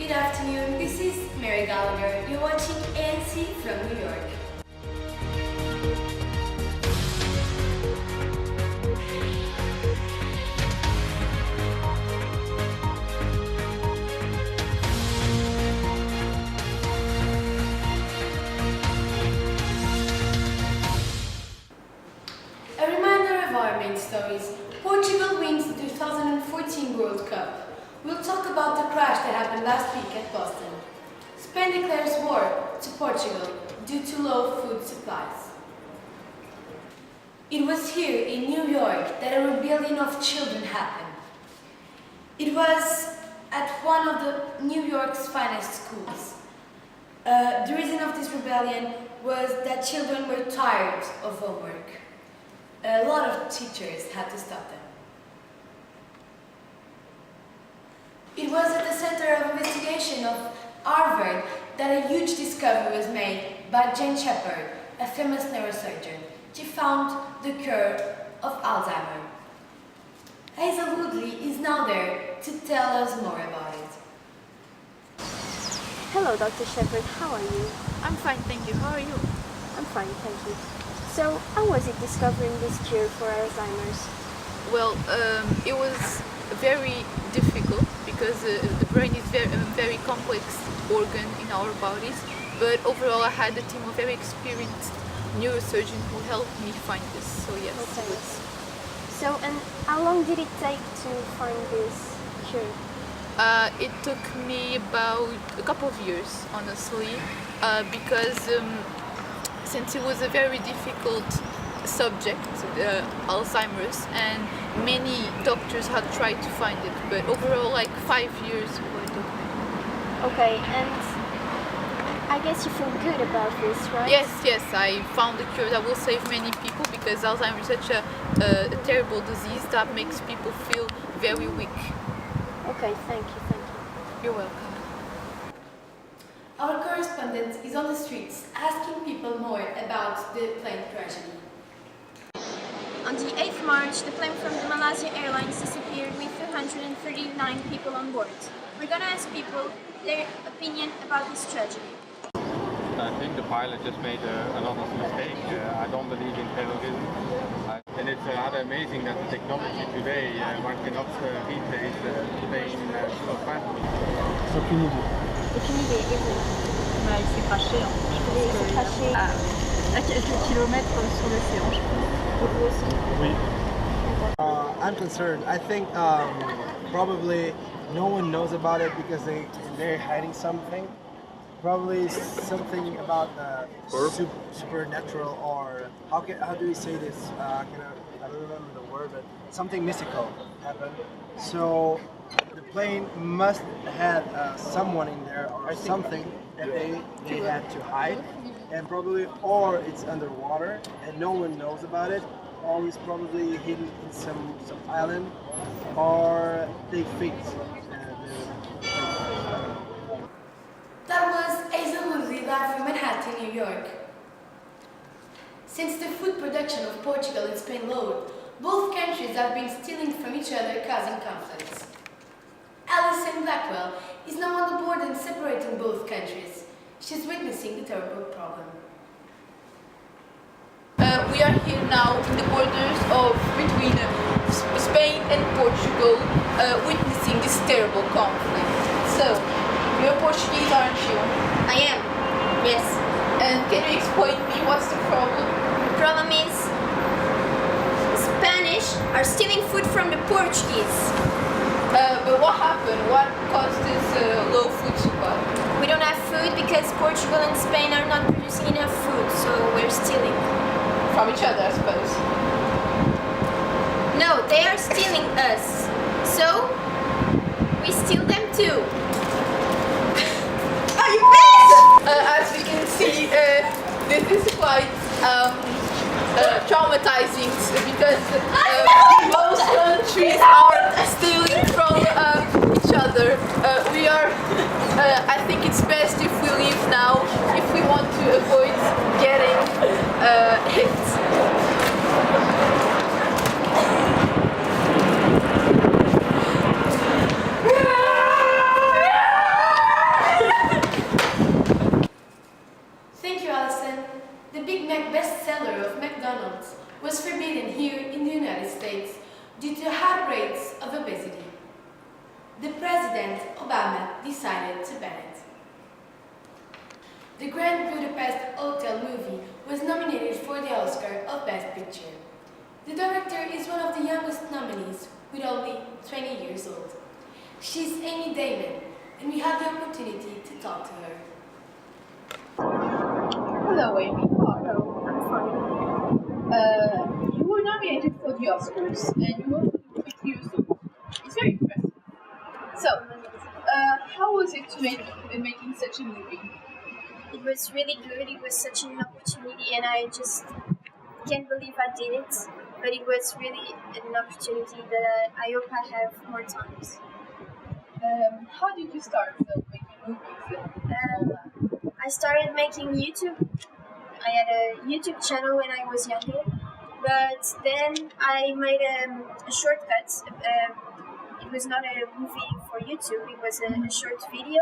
Good afternoon, this is Mary Gallagher. You're watching ANC from New York. A reminder of our main stories. Portugal wins the 2014 World Cup. We'll talk about the crash that happened last week at Boston. Spain declares war to Portugal due to low food supplies. It was here in New York that a rebellion of children happened. It was at one of the New York's finest schools. The reason of this rebellion was that children were tired of homework. A lot of teachers had to stop them. It was at the center of investigation of Harvard that a huge discovery was made by Jane Shepherd, a famous neurosurgeon. She found the cure of Alzheimer's. Hazel Woodley is now there to tell us more about it. Hello, Dr. Shepherd. How are you? I'm fine, thank you. How are you? I'm fine, thank you. So, how was it discovering this cure for Alzheimer's? Well, it was very difficult because the brain is very complex organ in our bodies. But overall, I had a team of very experienced neurosurgeons who helped me find this. So yes, Okay. it was. So, and how long did it take to find this cure? It took me about a couple of years, honestly, because since it was a very difficult subject, Alzheimer's, and many doctors had tried to find it, but overall, like 5 years it took me. Okay, and I guess you feel good about this, right? Yes, I found a cure that will save many people because Alzheimer's is such a terrible disease that makes people feel very weak. Okay, thank you. You're welcome. Our correspondent is on the streets asking people more about the plane tragedy. On the 8th March, the plane from the Malaysia Airlines disappeared with 239 people on board. We're gonna ask people their opinion about this tragedy. I think the pilot just made an honest mistake. I don't believe in terrorism. And it's rather amazing that the technology today one cannot replace the plane so fast. Aucune idée, désolé. Bah, il s'est craché. Hein. Il s'est craché. À quelques kilomètres sur l'océan, je pense. Oui. I'm concerned. I think probably no one knows about it because they're hiding something. Probably something about supernatural, or how do we say this? I don't remember the word, but something mystical happened. So the plane must have someone in there or something that they had to hide, and probably, or it's underwater and no one knows about it, or it's probably hidden in some island, or they faked. That was Hazel Woodley live from Manhattan, New York. Since the food production of Portugal and Spain lowered, both countries have been stealing from each other, causing conflicts. Alison Blackwell is now on the border separating both countries. She's witnessing the terrible problem. We are here now in the borders between Spain and Portugal, witnessing this terrible conflict. So, you're Portuguese, aren't you? I am. Yes. And can you explain me what's the problem? The problem is Spanish are stealing food from the Portuguese. But what happened? What caused this low food supply? We don't have food because Portugal and Spain are not producing enough food, so we're stealing. From each other, I suppose. No, they are stealing us. So, we steal them too. Are you bad? As we can see, this is quite traumatizing because most countries are stealing from each other. I think it's best if we leave now if we want to avoid getting hit. Obama decided to ban it. The Grand Budapest Hotel movie was nominated for the Oscar of Best Picture. The director is one of the youngest nominees, with only 20 years old. She's Amy Damon, and we had the opportunity to talk to her. Hello, Amy. Hello, I'm fine. You were nominated for the Oscars, and you were 20 years old. It's very impressive. So, how was it to making such a movie? It was really good. It was such an opportunity, and I just can't believe I did it. But it was really an opportunity that I hope I have more times. How did you start making movies? I started making YouTube. I had a YouTube channel when I was younger, but then I made a shortcut. It was not a movie for YouTube, it was a short video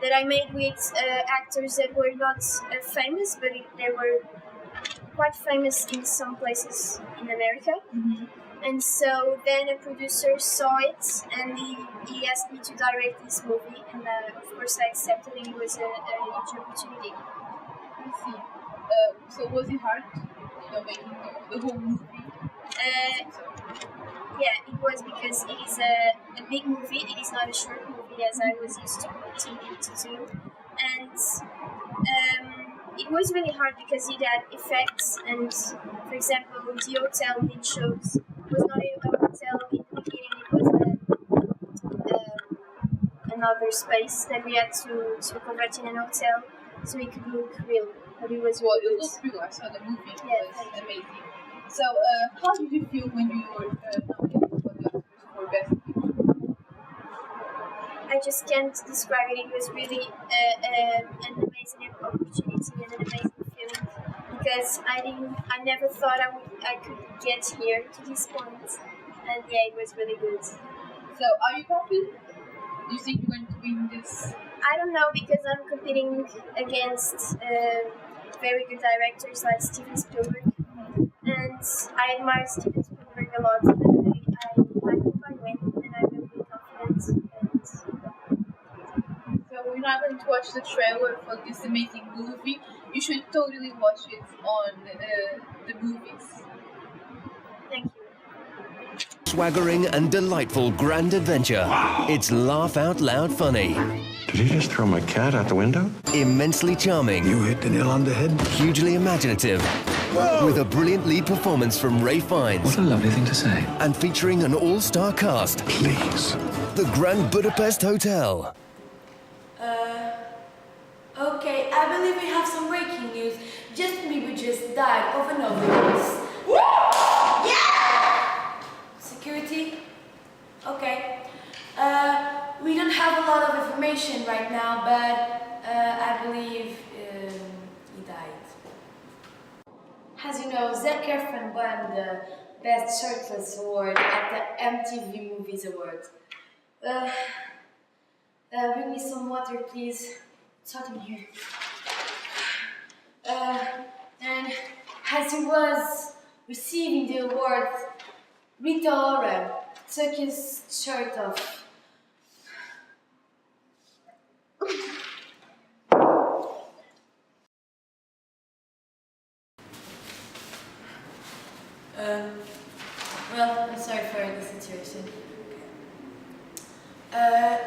that I made with actors that were not famous, but they were quite famous in some places in America. Mm-hmm. And so then a producer saw it and he asked me to direct this movie, and of course I accepted, and it was a huge opportunity. I see. So was it hard, making the whole movie? Yeah, it was, because it is a big movie. It is not a short movie as I was used to do. And it was really hard because it had effects, and for example, the hotel it shows was not a hotel in the beginning, it was another space that we had to convert in an hotel so it could look real. But it was really It good. looked real. I saw the movie. It Yeah, was amazing. So, how did you feel when you were nominated for the Oscars for Best Picture? I just can't describe it. It was really an amazing opportunity and an amazing feeling, because I never thought I could get here to this point, and yeah, it was really good. So, are you confident? Do you think you're going to win this? I don't know, because I'm competing against very good directors like Steven Spielberg, and I admire Steven Spielberg a lot. I hope I win, and I will be confident. And So we're not going to watch the trailer for this amazing movie. You should totally watch it on the movies. thank you. Swaggering and delightful grand adventure. Wow. It's laugh out loud funny. Did you just throw my cat out the window? Immensely charming. You hit the nail on the head. Hugely imaginative. Whoa. With a brilliant lead performance from Ray Fiennes. What a lovely thing to say. And featuring an all-star cast. Please. The Grand Budapest Hotel. Okay, I believe we have some breaking news. Justin Bieber just died of an overdose. Yeah! Security? Okay. We don't have a lot of information right now, but I believe he died. As you know, Zac Efron won the Best Shirtless Award at the MTV Movies Award. Bring me some water, please. It's hot in here. And as he was receiving the award, Rita Ora took his shirt off. Well, I'm sorry for the situation.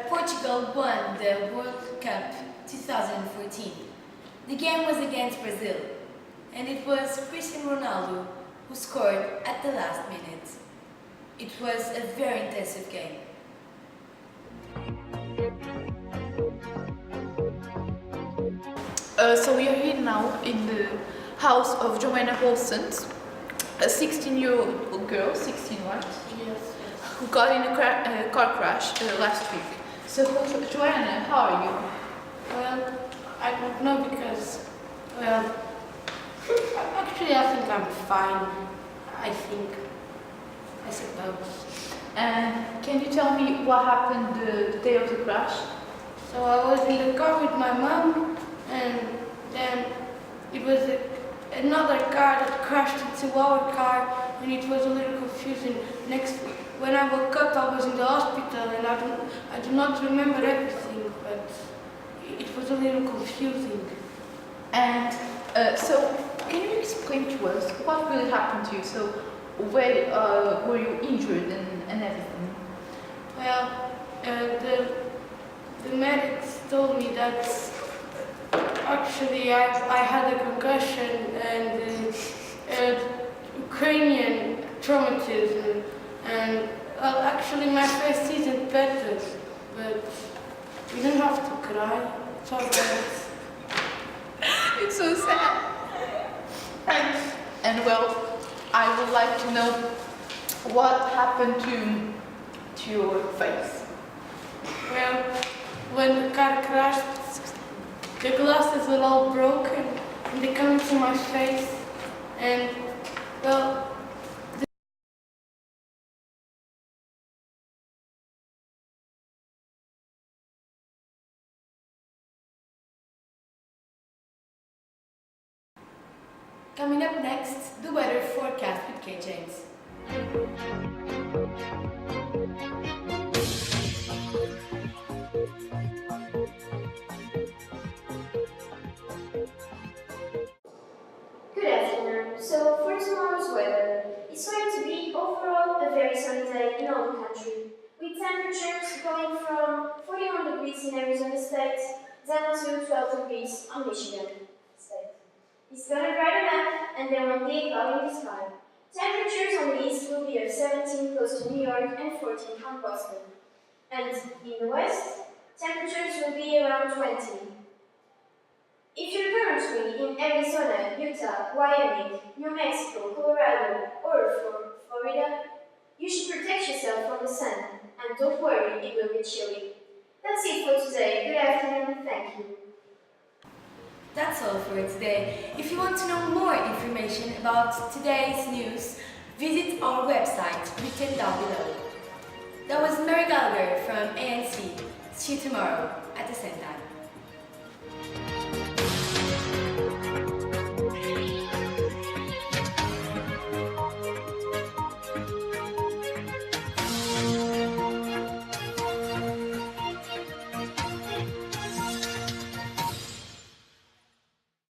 Portugal won the World Cup 2014. The game was against Brazil, and it was Cristiano Ronaldo who scored at the last minute. It was a very intensive game. So we are here now in the house of Joanna Holsons, a 16-year-old girl, 16 right? Yes. Who got in a car crash last week. So Joanna, how are you? Well, I don't know because, well, actually I think I'm fine. I suppose. And can you tell me what happened the day of the crash? So I was in the car with my mom, and then it was another car that crashed into our car, and it was a little confusing. Next, when I woke up, I was in the hospital, and I do not remember everything, but it was a little confusing. And so, can you explain to us what really happened to you? So, where were you injured and everything? Well, the medics told me that actually I had a concussion and Ukrainian traumatism, and well, actually my face isn't better, but you don't have to cry. It's all right. It's so sad. And well, I would like to know what happened to your face. Well, when the car crashed, the glasses were all broken and they come to my face, and well, coming up next, the weather forecast with Kate James. Good afternoon. So for tomorrow's weather, it's going to be overall a very sunny day in all the country, with temperatures going from 41 degrees in Arizona State down to 12 degrees on Michigan State. It's going to brighten up and there won't be a cloud in the sky. Temperatures on the east will be of 17 close to New York and 14 on Boston. And in the west, temperatures will be around 20. If you're currently in Arizona, Utah, Wyoming, New Mexico, Colorado, or Florida, you should protect yourself from the sun, and don't worry, it will be chilly. That's it for today. Good afternoon, thank you. That's all for today. If you want to know more information about today's news, visit our website written down below. That was Mary Gallagher from ANC. See you tomorrow at the same time.